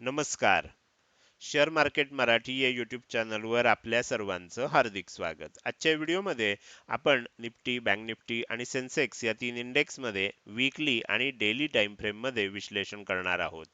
नमस्कार. Share market Marathi या YouTube चॅनलवर आपल्या सर्वांचं हार्दिक स्वागत. आजच्या व्हिडिओमध्ये आपण निफ्टी, बँक निफ्टी आणि सेन्सेक्स या तीन इंडेक्समध्ये वीकली आणि डेली टाइम फ्रेममध्ये विश्लेषण करणार आहोत.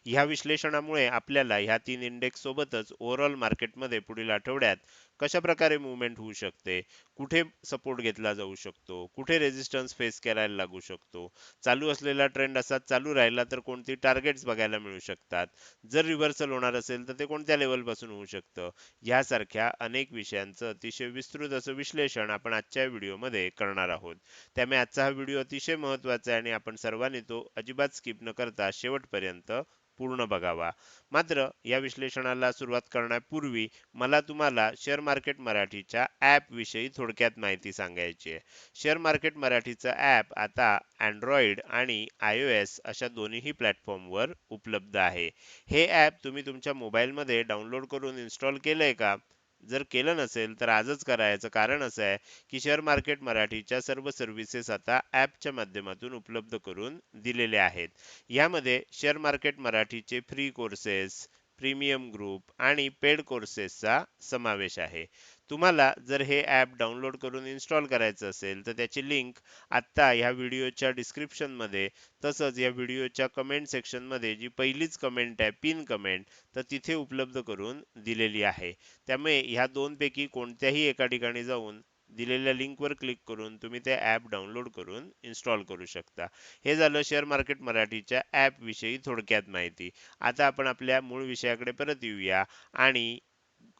ह्या विश्लेषणामुळे आपल्याला ह्या तीन इंडेक्स सोबतच ओव्हरऑल मार्केटमध्ये पुढील आठवड्यात कशा प्रकारे मूव्हमेंट होऊ शकते, कुठे सपोर्ट घेतला जाऊ शकतो, कुठे रेझिस्टन्स फेस करायला लागू शकतो, चालू असलेला ट्रेंड असाच चालू राहिला तर कोणती टार्गेट्स बघायला मिळू शकतात, जर रिव्हर्सल होणार असेल तर ते कोणत्या लेवल पासून होऊ शकतं, यासारख्या अनेक विषयांचं अतिशय विस्तृत असं विश्लेषण आपण आजच्या व्हिडिओमध्ये करणार आहोत. त्यामुळे आजचा हा व्हिडिओ अतिशय महत्त्वाचा आहे आणि आपण सर्वांनी तो अजिबात स्किप न करता शेवटपर्यंत पूर्ण बघावा. मात्र या विश्लेषणाला सुरुवात करण्यापूर्वी मला तुम्हाला शेअर मार्केट मराठीच्या ॲप विषयी थोडक्यात माहिती सांगायची आहे. शेअर मार्केट मराठीचं ॲप आता Android आणि iOS अशा दोन्हीही प्लॅटफॉर्मवर उपलब्ध आहे. हे ॲप तुम्ही तुमच्या मोबाईलमध्ये डाउनलोड करून इन्स्टॉल केलंय का? जर केलं नसेल तर आजच करा. याचं कारण असं आहे की शेअर मार्केट मराठीच्या सर्व सर्व्हिसेस आता ॲपच्या माध्यमातून उपलब्ध करून दिलेले आहेत. यामध्ये शेअर मार्केट मराठीचे फ्री कोर्सेस, प्रीमियम ग्रुप आणि पेड कोर्सेसचा समावेश आहे. तुम्हाला जर हे ॲप डाउनलोड करून इन्स्टॉल करायचं असेल तर त्याची लिंक आत्ता ह्या व्हिडिओच्या डिस्क्रिप्शनमध्ये, तसंच या व्हिडिओच्या कमेंट सेक्शनमध्ये जी पहिलीच कमेंट आहे, पिन कमेंट, तर तिथे उपलब्ध करून दिलेली आहे. त्यामुळे ह्या दोनपैकी कोणत्याही एका ठिकाणी जाऊन दिलेल्या लिंकवर क्लिक करून तुम्ही ते ॲप डाउनलोड करून इन्स्टॉल करू शकता. हे झालं शेअर मार्केट मराठीच्या ॲप विषयी थोडक्यात माहिती. आता आपण आपल्या मूळ विषयाकडे परत येऊया आणि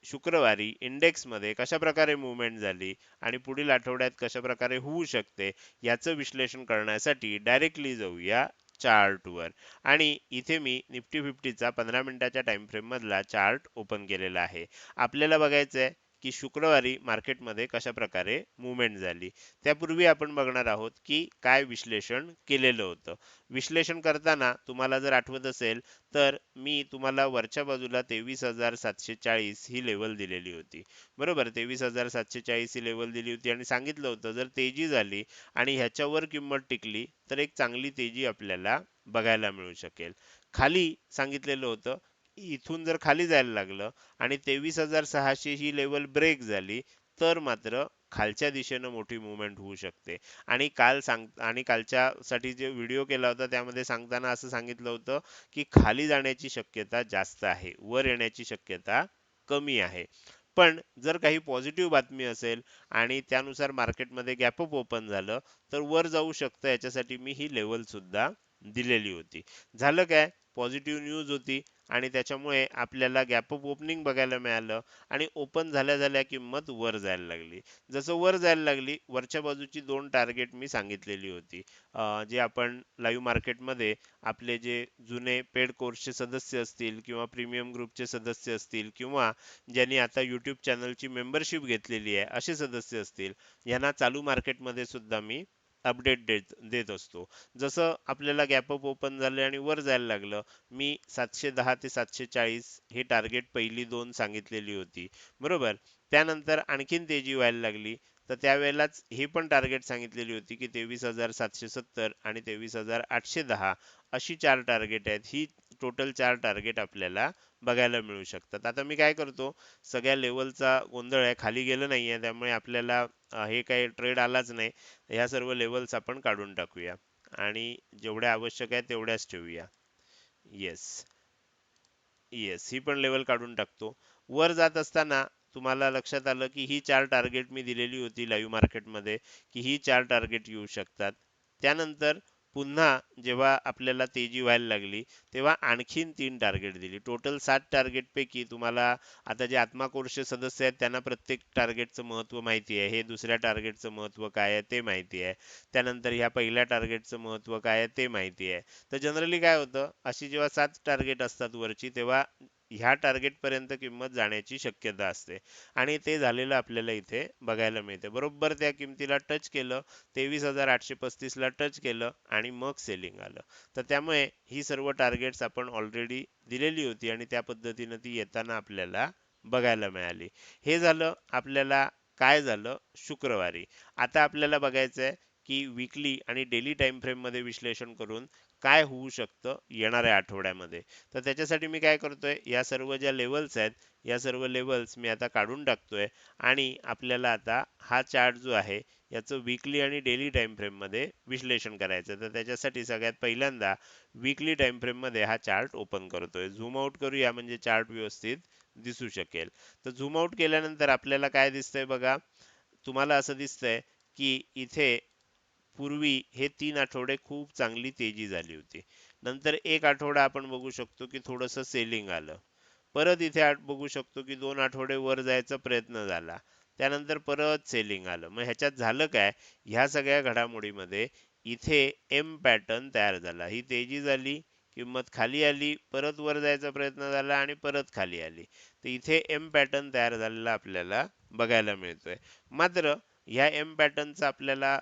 शुक्रवारी इंडेक्समध्ये कशा प्रकारे मूव्हमेंट झाली आणि पुढील आठवड्यात कशा प्रकारे होऊ शकते याचं विश्लेषण करण्यासाठी डायरेक्टली जाऊया चार्टवर. आणि इथे मी निफ्टी फिफ्टीचा 15 मिनिटाच्या टाइम फ्रेम मधला चार्ट ओपन केलेला आहे. आपल्याला बघायचं आहे की शुक्रवारी मार्केटमध्ये कशा प्रकारे मूव्हमेंट झाली. त्यापूर्वी आपण बघणार आहोत की काय विश्लेषण केलेलं होतं. विश्लेषण करताना तुम्हाला जर आठवत असेल तर मी तुम्हाला वरच्या बाजूला 23,740 ही लेवल दिलेली होती. बरोबर, 23,740 ही लेवल दिली होती आणि सांगितलं होतं जर तेजी झाली आणि ह्याच्यावर किंमत टिकली तर एक चांगली तेजी आपल्याला बघायला मिळू शकेल. खाली सांगितलेलं होतं इथून जर खाली जायला लागलं आणि 23,600 ही लेवल ब्रेक झाली तर मात्र खालच्या दिशेनं मोठी मूव्हमेंट होऊ शकते. आणि कालच्या साठी जे व्हिडिओ केला होता त्यामध्ये सांगताना असं सांगितलं होतं की खाली जाण्याची शक्यता जास्त आहे, वर येण्याची शक्यता कमी आहे. पण जर काही पॉझिटिव्ह बातमी असेल आणि त्यानुसार मार्केटमध्ये गॅप अप ओपन झालं तर वर जाऊ शकतं, याच्यासाठी मी ही लेवल सुद्धा दिलेली होती. झालं काय, पॉझिटिव्ह न्यूज होती आणि त्याच्यामुळे आपल्याला गॅप अप ओपनिंग बघायला मिळालं आणि ओपन झाल्या झाल्या किंमत वर जायला लागली. जसं वर जायला लागली, वरच्या बाजूची दोन टार्गेट मी सांगितलेली होती. जे आपण लाईव्ह मार्केटमध्ये आपले जे जुने पेड कोर्सचे सदस्य असतील किंवा प्रीमियम ग्रुपचे सदस्य असतील किंवा ज्यांनी आता यूट्यूब चॅनलची मेंबरशिप घेतलेली आहे असे सदस्य असतील, यांना चालू मार्केटमध्ये सुद्धा मी अपडेट देत देत असतो. जसं आपल्याला गॅप अप ओपन झाले आणि वर जायला लागलं, मी 710 ते 740 हे टार्गेट पहिली दोन सांगितलेली होती. बरोबर, त्यानंतर आणखीन तेजी व्हायला लागली तर त्यावेळेलाच हे पण टार्गेट सांगितलेली होती की 23,770 आणि 23,810 अशी चार टार्गेट आहेत. ही टोटल चार टार्गेट आपल्याला बघायला मिळू शकतात. आता मी काय करतो, सगळ्या लेवलचा गोंधळ आहे, खाली गेलं नाहीये त्यामुळे आपल्याला हे काही ट्रेड आलाच नाही. ह्या सर्व लेवल्स आपण काढून टाकूया आणि जेवढ्या आवश्यक आहे तेवढ्याच ठेवूया. येस, येस, ही पण लेवल काढून टाकतो. वर जात असताना तुम्हाला लक्षात आलं की ही चार टार्गेट मी दिलेली होती लाईव्ह मार्केटमध्ये की ही चार टार्गेट येऊ शकतात. त्यानंतर पुन्हा जेव्हा आपल्याला तेजी व्हायला लागली तेव्हा आणखीन तीन टार्गेट दिली. टोटल 7 टार्गेट पैकी तुम्हाला आता जे आत्मा कोर्सचे सदस्य आहेत त्यांना प्रत्येक टार्गेटचं महत्त्व माहिती आहे. हे दुसऱ्या टार्गेटचं महत्त्व काय आहे ते माहिती आहे. त्यानंतर ह्या पहिल्या टार्गेटचं महत्त्व काय आहे ते माहिती आहे. तर जनरली काय होतं, अशी जेव्हा 7 टार्गेट असतात वरची तेव्हा ह्या टार्गेट पर्यंत किंमत जाण्याची शक्यता असते आणि ते झालेलं आपल्याला इथे बघायला मिळते. बरोबर त्या किमतीला टच केलं, 23,835 ला टच केलं आणि मग सेलिंग आलं. तर त्यामुळे ही सर्व टार्गेट्स आपण ऑलरेडी दिलेली होती आणि त्या पद्धतीने ती येताना आपल्याला बघायला मिळाली. हे झालं आपल्याला काय झालं शुक्रवारी. आता आपल्याला बघायचं आहे की वीकली आणि डेली टाइम फ्रेम मध्ये विश्लेषण करून काय होऊ शकतं येणाऱ्या आठवड्यामध्ये. तर त्याच्यासाठी मी काय करतोय, या सर्व ज्या लेवल्स आहेत, या सर्व लेवल्स मी आता काढून टाकतोय आणि आपल्याला आता हा चार्ट जो आहे याचं वीकली आणि डेली टाइम फ्रेम मध्ये विश्लेषण करायचं. तर त्याच्यासाठी सगळ्यात पहिल्यांदा वीकली टाइम फ्रेम मध्ये हा चार्ट ओपन करतोय. झूम आउट करूया म्हणजे चार्ट व्यवस्थित दिसू शकेल. तर झूम आउट केल्यानंतर आपल्याला काय दिसतंय बघा, तुम्हाला असं दिसतंय की इथे पूर्वी हे 3 आठवडे खूप चांगली तेजी झाली होती. नंतर एक आठवडा आपण बघू शकतो की थोडंसं सेलिंग आलं. परत इथे बघू शकतो की 2 आठवडे वर जायचा प्रयत्न झाला. त्यानंतर परत सेलिंग आलं. मग ह्याच्यात झालं काय, ह्या सगळ्या घडामोडीमध्ये इथे एम पॅटर्न तयार झाला. ही तेजी झाली, किंमत खाली आली, परत वर जायचा प्रयत्न झाला आणि परत खाली आली. तर इथे एम पॅटर्न तयार झालेला आपल्याला बघायला मिळतोय. मात्र ह्या एम पॅटर्नचा आपल्याला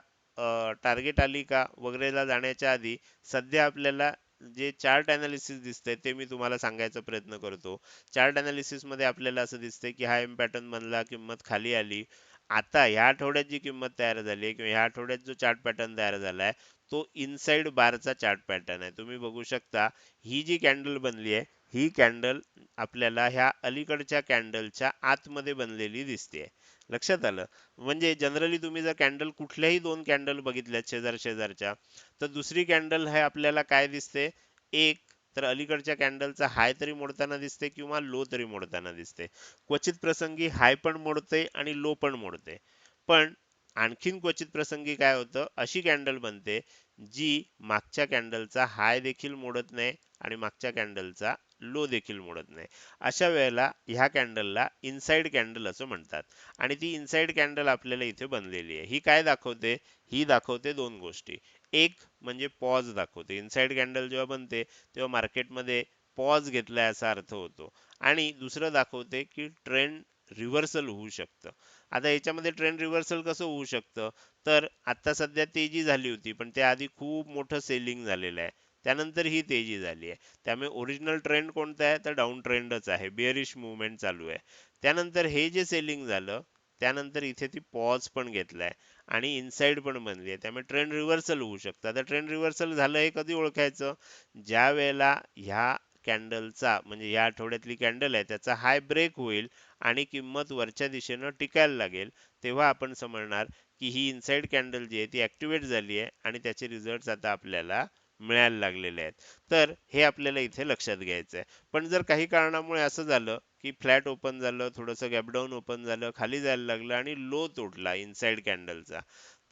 टार्गेट आली का वगैरेला जाण्याच्या आधी सध्या आपल्याला जे चार्ट अनालिसिस दिसतंय ते मी तुम्हाला सांगायचा प्रयत्न करतो. चार्ट अनालिसिस मध्ये आपल्याला असं दिसतंय की हा एम पॅटर्न बनला, किंमत खाली आली. आता ह्या आठवड्यात जी किंमत तयार झाली आहे किंवा ह्या आठवड्यात जो चार्ट पॅटर्न तयार झालाय तो इनसाइड बारचा चार्ट पॅटर्न आहे. तुम्ही बघू शकता ही जी कॅन्डल बनली आहे, ही कॅन्डल आपल्याला ह्या अलीकडच्या कॅन्डलच्या आतमध्ये बनलेली दिसते. लक्षात आलं? म्हणजे जनरली तुम्ही जर कॅन्डल कुठल्याही दोन कॅन्डल बघितल्यात शेजार शेजारच्या, तर दुसरी कॅन्डल आहे आपल्याला काय दिसते, एक तर अलीकडच्या कॅन्डलचा हाय तरी मोडताना दिसते किंवा लो तरी मोडताना दिसते. क्वचित प्रसंगी हाय पण मोडते आणि लो पण मोडते. पण आणखीन क्वचित प्रसंगी काय होतं, अशी कॅन्डल बनते जी मागच्या कॅन्डलचा हाय देखील मोडत नाही आणि मागच्या कॅन्डलचा लो देखील मोडत नाही. अशा वेळेला ह्या कॅन्डलला इनसाइड कॅन्डल असं म्हणतात. आणि ती इनसाइड कॅन्डल आपल्याला इथे बनलेली आहे. ही काय दाखवते, ही दाखवते दोन गोष्टी. एक म्हणजे पॉज दाखवते. इनसाइड कॅन्डल जेव्हा बनते तेव्हा मार्केटमध्ये पॉज घेतलाय असा अर्थ होतो. आणि दुसरं दाखवते की ट्रेंड रिव्हर्सल होऊ शकतं. आता याच्यामध्ये ट्रेंड रिव्हर्सल कसं होऊ शकतं, तर आता सध्या तेजी झाली होती पण त्याआधी खूप मोठं सेलिंग झालेलं आहे, त्यानंतर ही तेजी झाली आहे. त्यामुळे ओरिजिनल ट्रेंड कोणता आहे, तर डाऊन ट्रेंडच आहे, बिअरिश मुवमेंट चालू आहे. त्यानंतर हे जे सेलिंग झालं त्यानंतर इथे ती पॉज पण घेतलाय आणि इनसाइड पण बनली आहे. त्यामुळे ट्रेंड रिव्हर्सल होऊ शकतं. आता ट्रेंड रिव्हर्सल झालं हे कधी ओळखायचं, ज्या वेळेला ह्या कॅन्डलचा म्हणजे या आठवड्यातली कॅन्डल आहे त्याचा हाय ब्रेक होईल आणि किंमत वरच्या दिशेनं टिकायला लागेल, तेव्हा आपण समजणार की ही इनसाइड कॅन्डल जी आहे ती ऍक्टिव्हेट झाली आहे आणि त्याचे रिझल्ट आता आपल्याला मिळायला लागलेले आहेत. तर हे आपल्याला इथे लक्षात घ्यायचं आहे. पण जर काही कारणामुळे असं झालं की फ्लॅट ओपन झालं, थोडंसं गॅपडाऊन ओपन झालं, खाली जायला लागलं आणि लो तोडला इनसाइड कॅन्डलचा,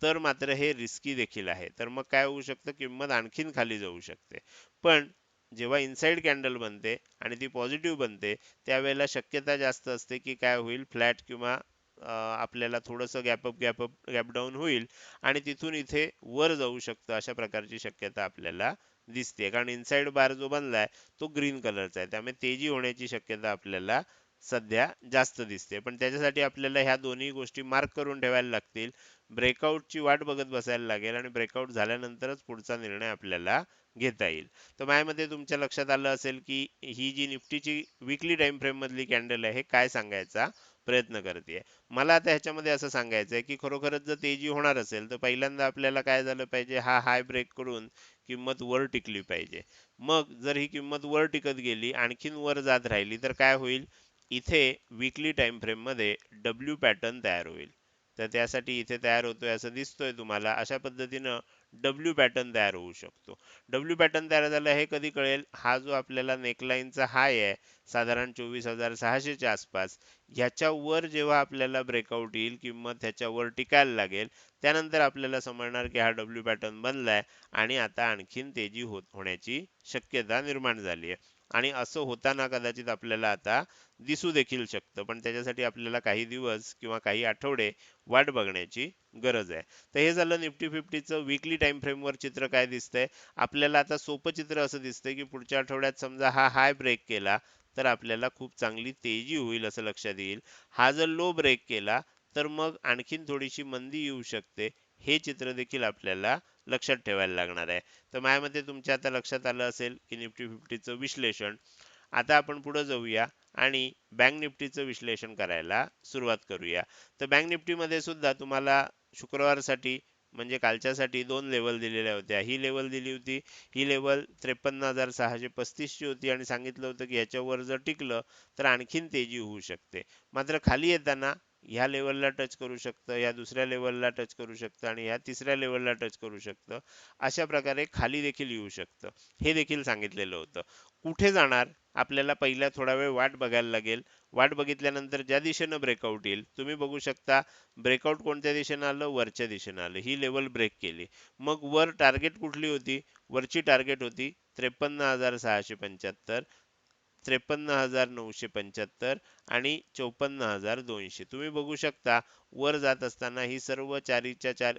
तर मात्र हे रिस्की देखील आहे. तर मग काय होऊ शकतं, किंमत आणखीन खाली जाऊ शकते. पण जेव्हा इनसाइड कॅन्डल बनते आणि ती पॉझिटिव्ह बनते त्यावेळेला शक्यता जास्त असते की काय होईल, फ्लॅट किंवा आपल्याला थोडंसं गॅप डाऊन होईल आणि तिथून इथे वर जाऊ शकतं, अशा प्रकारची शक्यता आपल्याला दिसते. कारण इनसाइड बार जो बनलाय तो ग्रीन कलरचा आहे, त्यामुळे तेजी होण्याची शक्यता आपल्याला सध्या जास्त दिसते. पण त्याच्यासाठी आपल्याला ह्या दोन्ही गोष्टी मार्क करून ठेवायला लागतील. ब्रेकआउटची वाट बघत बसायला लागेल आणि ब्रेकआउट झाल्यानंतरच पुढचा निर्णय आपल्याला घेता येईल. तर माझ्यामध्ये तुमच्या लक्षात आलं असेल की ही जी निफ्टीची वीकली टाइम फ्रेम मधली कॅन्डल आहे हे काय सांगायचा प्रयत्न करते. मला आता ह्याच्यामध्ये असं सांगायचं आहे की खरोखरच जर तेजी होणार असेल तर पहिल्यांदा आपल्याला काय झालं पाहिजे, हा हाय ब्रेक करून किंमत वर टिकली पाहिजे. मग जर ही किंमत वर टिकत गेली, आणखीन वर जात राहिली, तर काय होईल, इथे वीकली टाइम फ्रेम मध्ये डब्ल्यू पॅटर्न तयार होईल. तर त्यासाठी इथे तयार होतोय असं दिसतोय तुम्हाला, अशा पद्धतीनं डब्ल्यू पॅटर्न तयार होऊ शकतो. डब्ल्यू पॅटर्न तयार झाला हे कधी कळेल, हा जो आपल्याला नेकलाईनचा हाय आहे साधारण 24,600 च्या आसपास, ह्याच्यावर जेव्हा आपल्याला ब्रेकआउट येईल, किंमत ह्याच्यावर टिकायला लागेल, त्यानंतर आपल्याला समजणार की हा डब्ल्यू पॅटर्न बनलाय आणि आता आणखीन तेजी होण्याची शक्यता निर्माण झाली आहे. आणि असं होताना कदाचित आपल्याला आता दिसू देखील शकतं, पण त्याच्यासाठी आपल्याला काही दिवस किंवा काही आठवडे वाट बघण्याची गरज आहे. तर हे झालं निफ्टी फिफ्टीचं वीकली टाइम फ्रेमवर चित्र काय दिसतंय. आपल्याला आता सोपं चित्र असं दिसतंय की पुढच्या आठवड्यात समजा हा हाय ब्रेक केला तर आपल्याला खूप चांगली तेजी होईल असं लक्षात येईल. हा जर लो ब्रेक केला तर मग आणखीन थोडीशी मंदी येऊ शकते, हे चित्र देखील आपल्याला लक्षात ठेवायला लागणार आहे. तर माझ्या मते तुमच्या आता लक्षात आलं असेल की निफ्टी फिफ्टीचं विश्लेषण. आता आपण पुढे जाऊया आणि बँक निफ्टीचं विश्लेषण करायला सुरुवात करूया. तर बँक निफ्टीमध्ये सुद्धा तुम्हाला शुक्रवारसाठी म्हणजे कालच्यासाठी 2 लेवल दिलेल्या होत्या. ही लेवल दिली होती, ही लेवल 53,635 ची होती आणि सांगितलं होतं की याच्यावर जर टिकलं तर आणखीन तेजी होऊ शकते. मात्र खाली येताना ह्या लेवलला टच करू शकतं, या दुसऱ्या लेवलला टच करू शकतं आणि ह्या तिसऱ्या लेवलला टच करू शकतं. अशा प्रकारे खाली देखील येऊ शकतं. हे देखील सांगितलेलं होतं. कुठे जाणार? आपल्याला पहिला थोडा वेळ वाट बघायला लागेल. वाट बघितल्यानंतर ज्या दिशेनं ब्रेकआउट येईल, तुम्ही बघू शकता ब्रेकआउट कोणत्या दिशेनं आलं? वरच्या दिशेनं आलं. ही लेवल ब्रेक केली. मग वर टार्गेट कुठली होती? वरची टार्गेट होती 53,675, 53,975 आणि 54,200. तुम्ही बघू शकता वर जात असताना ही सर्व चारीच्या चार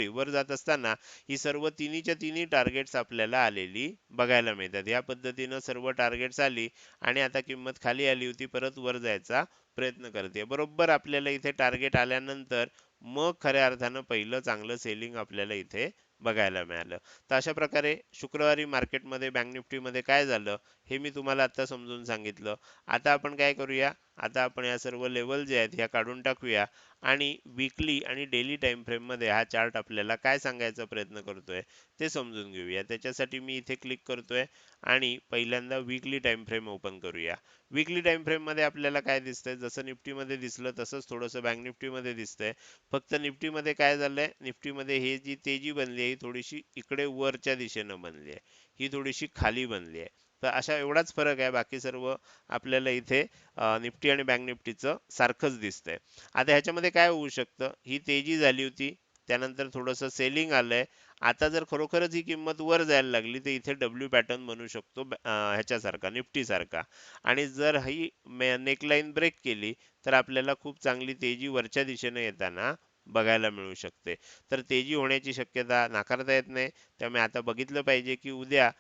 वर जात असताना ही सर्व तिन्हीच्या तिन्ही टार्गेट्स आपल्याला आलेली बघायला मिळतात. या पद्धतीनं सर्व टार्गेट्स आली आणि आता किंमत खाली आली होती, परत वर जायचा प्रयत्न करते. बरोबर आपल्याला इथे टार्गेट आल्यानंतर मग खऱ्या अर्थानं पहिलं चांगलं सेलिंग आपल्याला इथे बघायला मिळालं. तर अशा प्रकारे शुक्रवारी मार्केटमध्ये बँक निफ्टीमध्ये काय झालं हे मी तुम्हाला आता समजून सांगितलं. आता आपण काय करूया, आता आपण या सर्व लेवल जे आहेत ह्या काढून टाकूया आणि वीकली आणि डेली टाइम फ्रेम मध्ये हा चार्ट आपल्याला काय सांगायचा प्रयत्न करतोय ते समजून घेऊया. त्याच्यासाठी मी इथे क्लिक करतोय आणि पहिल्यांदा वीकली टाइम फ्रेम ओपन करूया. वीकली टाइम फ्रेम मध्ये आपल्याला काय दिसतंय, जसं निफ्टी मध्ये दिसलं तसंच थोडंसं बँक निफ्टी मध्ये दिसतंय. फक्त निफ्टी मध्ये काय झालंय, निफ्टी मध्ये हे जी तेजी बनली आहे ही थोडीशी इकडे वरच्या दिशेनं बनली आहे, ही थोडीशी खाली बनली आहे. तर अशा एवढाच फरक आहे, बाकी सर्व आपल्याला इथे निफ्टी आणि बँक निफ्टीचं सारखंच दिसतंय. आता ह्याच्यामध्ये काय होऊ शकतं, ही तेजी झाली होती, त्यानंतर थोडंसं सेलिंग आलंय. आता जर खरोखरच ही किंमत वर जायला लागली तर इथे डब्ल्यू पॅटर्न बनू शकतो ह्याच्यासारखा, निफ्टी सारखा. आणि जर ही नेकलाईन ब्रेक केली तर आपल्याला खूप चांगली तेजी वरच्या दिशेने येताना बघायला मिळू शकते. तर तेजी होण्याची शक्यता नाकारता येत नाही. त्यामुळे आता बघितलं पाहिजे की उद्या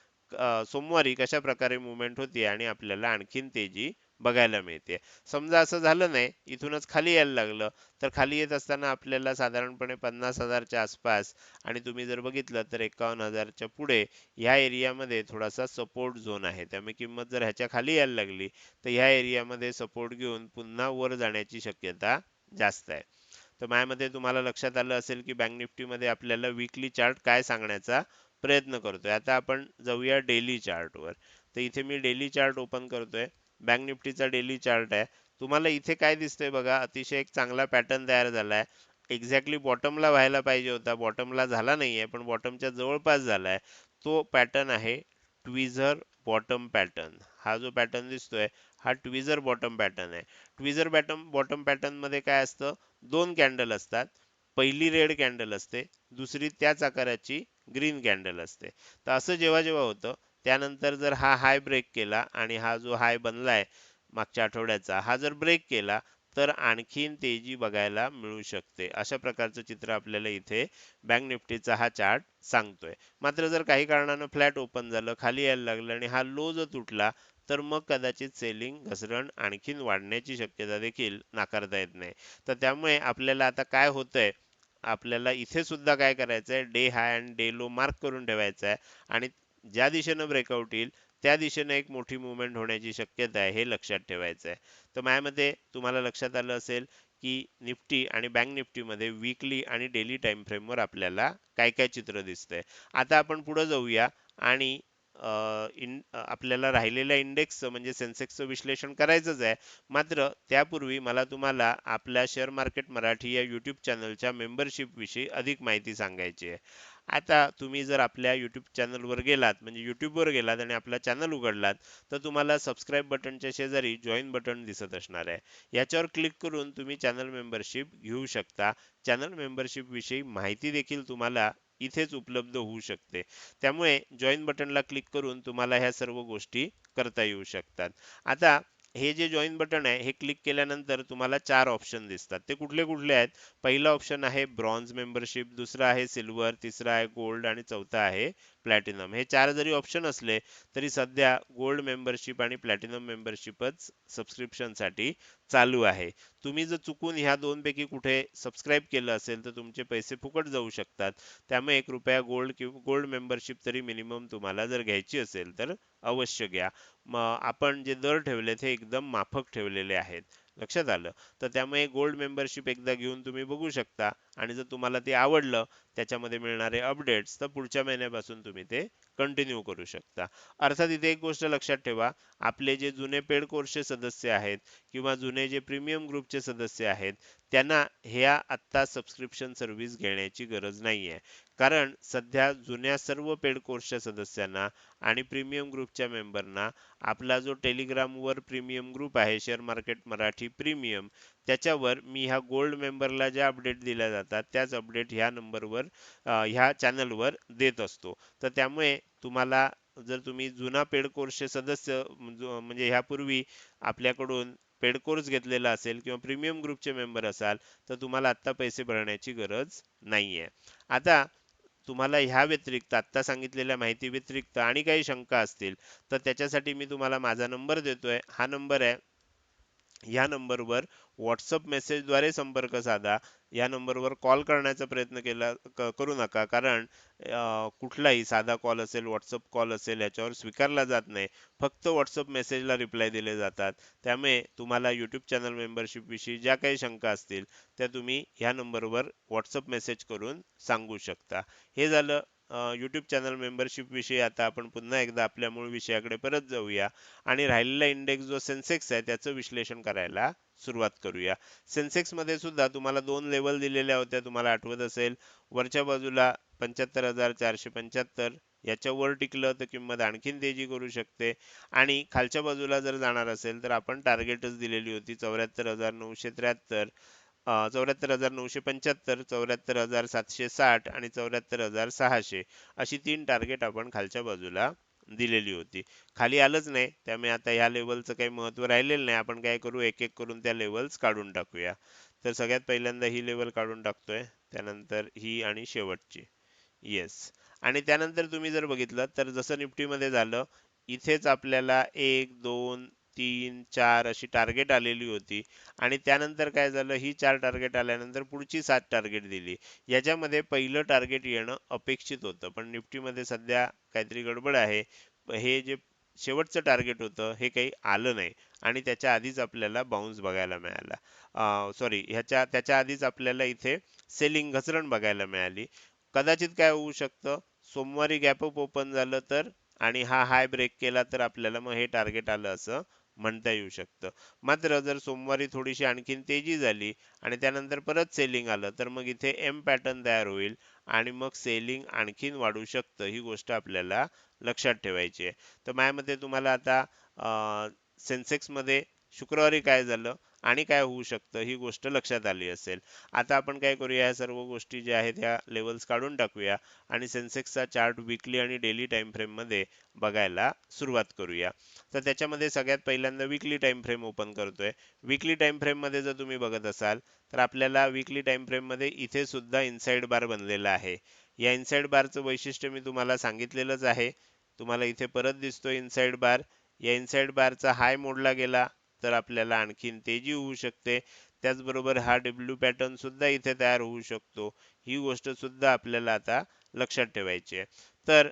सोमवारी कशा प्रकारे मुवमेंट होती आणि आपल्याला आणखीन तेजी बघायला मिळते. समजा असं झालं नाही, इथूनच खाली यायला लागलं, तर खाली येत असताना आपल्याला साधारणपणे 50,000च्या आसपास आणि तुम्ही जर बघितलं तर 51,000च्या पुढे ह्या एरियामध्ये थोडासा सपोर्ट झोन आहे. त्यामुळे किंमत जर ह्याच्या खाली यायला लागली तर ह्या एरियामध्ये सपोर्ट घेऊन पुन्हा वर जाण्याची शक्यता जास्त आहे. तर माझ्यामध्ये तुम्हाला लक्षात आलं असेल की बँक निफ्टीमध्ये आपल्याला वीकली चार्ट काय सांगण्याचा प्रयत्न करतोय. आता आपण जाऊया डेली चार्टवर. तर इथे मी डेली चार्ट ओपन करतोय. बँक निफ्टीचा डेली चार्ट आहे. तुम्हाला इथे काय दिसतंय बघा, अतिशय एक चांगला पॅटर्न तयार झालाय. एक्झॅक्टली बॉटमला व्हायला पाहिजे होता, बॉटमला झाला नाहीये, पण बॉटमच्या जवळपास झालाय. तो पॅटर्न आहे ट्विझर बॉटम पॅटर्न. हा जो पॅटर्न दिसतोय हा ट्विझर बॉटम पॅटर्न आहे. ट्विझर बॉटम पॅटर्न मध्ये काय असतं, दोन कॅन्डल असतात. पहिली रेड कॅन्डल असते, दुसरी त्याच आकाराची ग्रीन कॅन्डल असते. तर असं जेव्हा जेव्हा होतं, त्यानंतर जर हा हाय ब्रेक केला आणि हा जो हाय बनलाय मागच्या आठवड्याचा, हा जर ब्रेक केला तर आणखीन तेजी बघायला मिळू शकते. अशा प्रकारचं चित्र आपल्याला इथे बँक निफ्टीचा हा चार्ट सांगतोय. मात्र जर काही कारणानं फ्लॅट ओपन झालं, खाली यायला लागलं आणि हा लो जर तुटला तर मग कदाचित सेलिंग घसरण आणखीन वाढण्याची शक्यता देखील नाकारता येत नाही. तर त्यामुळे आपल्याला आता काय होतंय, आपल्याला इथे सुद्धा काय करायचंय, डे हाय आणि डे लो मार्क करून ठेवायचा आहे आणि ज्या दिशेनं ब्रेकआउट येईल त्या दिशेने एक मोठी मुवमेंट होण्याची शक्यता आहे हे लक्षात ठेवायचं आहे. तर माझ्या मते तुम्हाला लक्षात आलं असेल की निफ्टी आणि बँक निफ्टीमध्ये वीकली आणि डेली टाइम फ्रेमवर आपल्याला काय काय चित्र दिसतंय. आता आपण पुढे जाऊया आणि आपल्याला राहिलेल्या इंडेक्सचं म्हणजे सेन्सेक्सचं विश्लेषण करायचंच आहे. मात्र त्यापूर्वी मला तुम्हाला आपल्या शेअर मार्केट मराठी या यूट्यूब चॅनलच्या मेंबरशिप विषयी अधिक माहिती सांगायची आहे. आता तुम्ही जर आपल्या यूट्यूब चॅनलवर गेलात म्हणजे यूट्यूबवर गेलात आणि आपला चॅनल उघडलात तर तुम्हाला सबस्क्राईब बटनच्या शेजारी जॉईन बटन दिसत असणार आहे. याच्यावर क्लिक करून तुम्ही चॅनल मेंबरशिप घेऊ शकता. चॅनल मेंबरशिप विषयी माहिती देखील तुम्हाला इथेच उपलब्ध होऊ शकते. त्यामुळे जॉईन बटनला क्लिक करून तुम्हाला ह्या सर्व गोष्टी करता येऊ शकतात. आता हे जे जॉईन बटन आहे हे क्लिक केल्यानंतर तुम्हाला 4 ऑप्शन दिसतात. ते कुठले कुठले आहेत? पहिला ऑप्शन आहे ब्रॉन्झ मेंबरशिप, दुसरा आहे सिल्वर, तिसरा आहे गोल्ड आणि चौथा आहे प्लॅटिनम. हे 4 जरी ऑप्शन असले तरी सध्या गोल्ड मेंबरशिप आणि प्लॅटिनम मेंबरशिपच सबस्क्रिप्शनसाठी चालू आहे. तुम्ही जर चुकून ह्या दोनपैकी कुठे सबस्क्राईब केलं असेल तर तुमचे पैसे फुकट जाऊ शकतात. त्यामुळे कृपया गोल्ड मेंबरशिप तरी मिनिमम तुम्हाला जर घ्यायची असेल तर अवश्य घ्या. मग आपण जे दर ठेवलेत हे एकदम माफक ठेवलेले आहेत. लक्षात आलं? तर त्यामुळे गोल्ड मेंबरशिप एकदा घेऊन तुम्ही बघू शकता आणि जर तुम्हाला ते आवडलं, त्याच्यामध्ये मिळणारे अपडेट्स, तर पुढच्या महिन्यापासून तुम्ही ते कंटिन्यू करू शकता. अर्थात इथे एक गोष्ट लक्षात ठेवा, आपले जे जुने पेड कोर्सचे सदस्य आहेत किंवा जुने जे प्रीमियम ग्रुपचे सदस्य आहेत, त्यांना ह्या आत्ता सबस्क्रिप्शन सर्व्हिस घेण्याची गरज नाहीये. कारण सध्या जुन्या सर्व पेड कोर्सच्या सदस्यांना आणि प्रीमियम ग्रुपच्या मेंबरना आपला जो टेलिग्रामवर प्रीमियम ग्रुप आहे शेअर मार्केट मराठी प्रीमियम, त्याच्यावर मी ह्या गोल्ड मेंबरला ज्या अपडेट दिल्या जातात त्याच अपडेट ह्या नंबरवर ह्या चॅनलवर देत असतो. तर त्यामुळे तुम्हाला जर तुम्ही जुना पेड कोर्सचे सदस्य म्हणजे ह्यापूर्वी आपल्याकडून पेड कोर्स घेतलेला असेल किंवा प्रीमियम ग्रुपचे मेंबर असाल, तर तुम्हाला आत्ता पैसे भरण्याची गरज नाहीये. आता तुम्हाला ह्या व्यतिरिक्त आत्ता सांगितलेल्या माहिती व्यतिरिक्त आणि काही शंका असतील, तर त्याच्यासाठी मी तुम्हाला माझा नंबर देतोय. हा नंबर आहे. या नंबरवर व्हॉट्सअप मेसेजद्वारे संपर्क साधा. या नंबरवर कॉल करण्याचा प्रयत्न करू नका, कारण कुठलाही साधा कॉल असेल, व्हॉट्सअप कॉल असेल, याच्यावर स्वीकारला जात नाही. फक्त व्हॉट्सअप मेसेजला रिप्लाय दिले जातात. त्यामुळे तुम्हाला यूट्यूब चॅनल मेंबरशिप विषयी ज्या काही शंका असतील, त्या तुम्ही ह्या नंबरवर व्हॉट्सअप मेसेज करून सांगू शकता. हे झालं यूट्यूब चॅनल मेंबरशिप विषयी. आता आपण पुन्हा एकदा आपल्या मूळ विषयाकडे परत जाऊया आणि राहिलेला इंडेक्स जो सेन्सेक्स आहे त्याचं विश्लेषण करायला सुरुवात करूया. सेन्सेक्स मध्ये सुद्धा तुम्हाला दोन लेवल दिलेल्या होत्या, तुम्हाला आठवत असेल. वरच्या बाजूला 75,475, याच्या वर टिकलं तर किंमत आणखीन तेजी करू शकते. आणि खालच्या बाजूला जर जाणार असेल तर आपण टार्गेटच दिलेली होती 74,973, 74,975, 74,760 आणि 74,600, अशी तीन टार्गेट आपण खालच्या बाजूला दिलेली होती. खाली आलंच नाही, त्यामुळे आता ह्या लेवलचं काही महत्त्व राहिलेलं नाही. आपण काय करू, एक एक करून त्या लेवल्स काढून टाकूया. तर सगळ्यात पहिल्यांदा ही लेवल काढून टाकतोय, त्यानंतर ही आणि शेवटची. येस. आणि त्यानंतर तुम्ही जर बघितलं तर जसं निफ्टीमध्ये झालं, इथेच आपल्याला 1 2 3 4 अशी टार्गेट आलेली होती. आणि त्यानंतर काय झालं, ही 4 टार्गेट आल्यानंतर पुढची 7 टार्गेट दिली. याच्यामध्ये पहिलं टार्गेट येणं अपेक्षित होतं, पण निफ्टीमध्ये सध्या काहीतरी गडबड आहे. हे जे शेवटचं टार्गेट होतं हे काही आलं नाही आणि त्याच्या आधीच आपल्याला बाउन्स बघायला मिळाला. सॉरी, त्याच्या आधीच आपल्याला इथे सेलिंग घसरण बघायला मिळाली. कदाचित काय होऊ शकतं, सोमवारी गॅप अप ओपन झालं तर आणि हा हाय ब्रेक केला तर आपल्याला मग हे टार्गेट आलं असं म्हणता येऊ शकतं. मात्र जर सोमवारी थोडीशी आणखीन तेजी झाली आणि त्यानंतर परत सेलिंग आलं तर मग इथे एम पॅटर्न तयार होईल आणि मग सेलिंग आणखीन वाढू शकतं. ही गोष्ट आपल्याला लक्षात ठेवायची आहे. तर माझ्या मते तुम्हाला आता सेन्सेक्स मध्ये शुक्रवारी काय झालं आणि काय होऊ शकतं ही गोष्ट लक्षात आली असेल. आता आपण काय करूया, या सर्व गोष्टी ज्या आहेत ह्या लेवल्स काढून टाकूया आणि सेन्सेक्सचा चार्ट विकली आणि डेली टाइम फ्रेम मध्ये बघायला सुरुवात करूया. तर त्याच्यामध्ये सगळ्यात पहिल्यांदा विकली टाइम फ्रेम ओपन करतोय. विकली टाइम फ्रेम मध्ये जर तुम्ही बघत असाल तर आपल्याला विकली टाइम फ्रेम मध्ये इथे सुद्धा इनसाइड बार बनलेला आहे. या इनसाइड बारचं वैशिष्ट्य मी तुम्हाला सांगितलेलंच आहे. तुम्हाला इथे परत दिसतोय इनसाइड बार. या इनसाइड बारचा हाय मोडला गेला तर आपल्याला आणखीन तेजी होऊ शकते. त्याचबरोबर हा डब्ल्यू पॅटर्न सुद्धा इथे तयार होऊ शकतो. ही गोष्ट सुद्धा आपल्याला आता लक्षात ठेवायची आहे. तर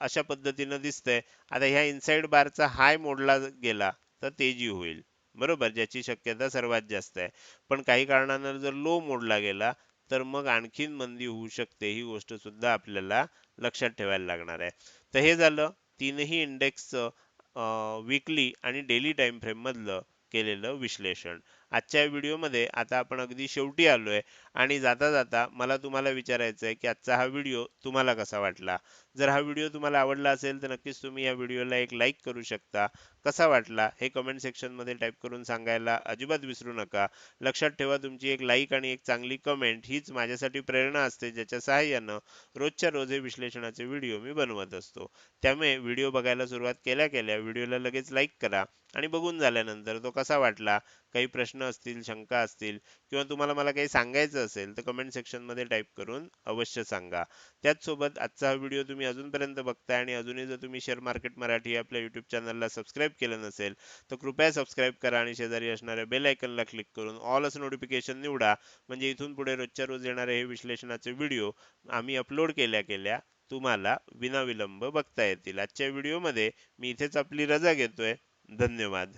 अशा पद्धतीनं दिसतंय. आता ह्या इनसाइड बारचा हाय मोडला गेला तर तेजी होईल, बरोबर, ज्याची शक्यता सर्वात जास्त आहे. पण काही कारणानं जर लो मोडला गेला तर मग आणखीन मंदी होऊ शकते. ही गोष्ट सुद्धा आपल्याला लक्षात ठेवायला लागणार आहे. तर हे झालं तीनही इंडेक्सचं विकली आणि डेली टाइम फ्रेम मधलं केलेलं विश्लेषण. आजच्या व्हिडिओमध्ये आता आपण अगदी शेवटी आलोय आणि जाता जाता मला तुम्हाला विचारायचं आहे की आजचा हा व्हिडिओ तुम्हाला कसा वाटला. जर हा व्हिडिओ तुम्हाला आवडला असेल तर नक्कीच तुम्ही या व्हिडिओला एक लाईक करू शकता. कसा वाटला हे कमेंट सेक्शन मध्ये टाईप करून सांगायला अजिबात विसरू नका. लक्षात ठेवा, तुमची एक लाईक आणि एक चांगली कमेंट हीच माझ्यासाठी प्रेरणा असते, ज्याच्या सहाय्यानं रोजच्या रोज हे विश्लेषणाचे व्हिडिओ मी बनवत असतो. त्यामुळे व्हिडिओ बघायला सुरुवात केल्या केल्या व्हिडिओला लगेच लाईक करा आणि बघून झाल्यानंतर तो कसा वाटला, काही प्रश्न असतील, शंका असतील किंवा तुम्हाला मला काही सांगायचं असेल तर कमेंट सेक्शन मध्ये टाईप करून अवश्य सांगा. त्याचसोबत आजचा हा व्हिडिओ तुम्ही अजूनपर्यंत बघताय आणि अजूनही जर तुम्ही शेअर मार्केट मराठी आपल्या युट्यूब चॅनलला सबस्क्राईब केलं नसेल तर कृपया सबस्क्राईब करा आणि शेजारी असणाऱ्या बेल आयकनला क्लिक करून ऑल असं नोटिफिकेशन निवडा. म्हणजे इथून पुढे रोजच्या रोज येणारे हे विश्लेषणाचे व्हिडिओ आम्ही अपलोड केल्या केल्या तुम्हाला विनाविलंब बघता येतील. आजच्या व्हिडिओमध्ये मी इथेच आपली रजा घेतोय. धन्यवाद.